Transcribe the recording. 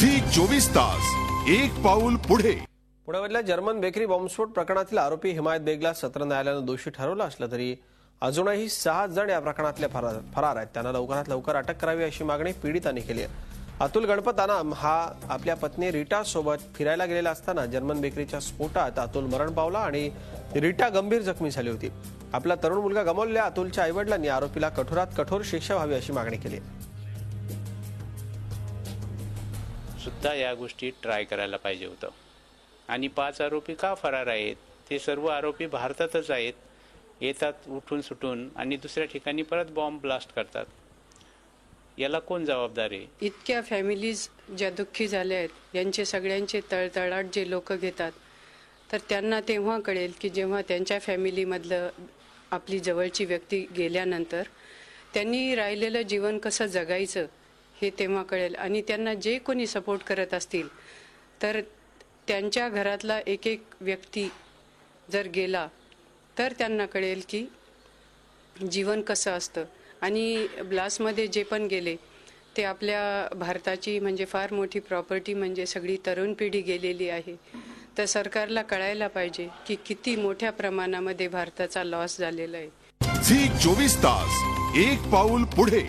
Zee 24 तास एक पाऊल पुढे। पुण्यामधल्या जर्मन बेकरी बॉम्बस्फोट प्रकरणातील आरोपी हिमायत बेगला सत्र न्यायालयाने दोषी ठरवलं असलं तरी अजूनही 6 जण या प्रकरणातले फरार आहेत। त्यांना लवकरात लवकर अटक करावी अशी मागणी पीडितांनी केली आहे। अतुल गणपतानाम हा आपल्या पत्नी रीटा सोबत फिरायला गेलेला असताना जर्मन बेकरीच्या स्फोटात अतुल मरण पावला आणि रीटा गंभीर जखमी झाली होती। आपला तरुण मुलगा गमावलेल्या अतुलच्या आईवडिलांनी आरोपीला कठोरात कठोर शिक्षा व्हावी अशी मागणी केली आहे। सुद्धा या गोष्टी ट्राय करायला पाहिजे होतं। आणि 5 आरोपी का फरार आहेत? ते सर्व आरोपी भारतातच आहेत, येतात उठून सुटून आणि दुसऱ्या ठिकाणी परत बॉम्ब ब्लास्ट करतात। याला कोण जबाबदार आहे? इतक्या फॅमिलीज ज्या दुःखी झाल्या आहेत यांचे सगळ्यांचे तळतळाट जे लोक घेतात, तर त्यांना तेव्हा कळेल की जेव्हा त्यांच्या फॅमिलीमधलं आपली जवळची व्यक्ती गेल्यानंतर त्यांनी राहिलेलं जीवन कसं जगायचं हे तेव्हा कळेल। आणि त्यांना जे कोणी सपोर्ट करत असतील तर त्यांच्या घरातला एक एक व्यक्ती जर गेला तर त्यांना कळेल की जीवन कसं असतं। आणि ब्लास्टमध्ये जे पण गेले ते आपल्या भारताची म्हणजे फार मोठी प्रॉपर्टी म्हणजे सगळी तरुण पिढी गेलेली आहे। तर सरकारला कळायला पाहिजे की किती मोठ्या प्रमाणामध्ये भारताचा लॉस झालेला आहे। झी 24 तास एक पाऊल पुढे।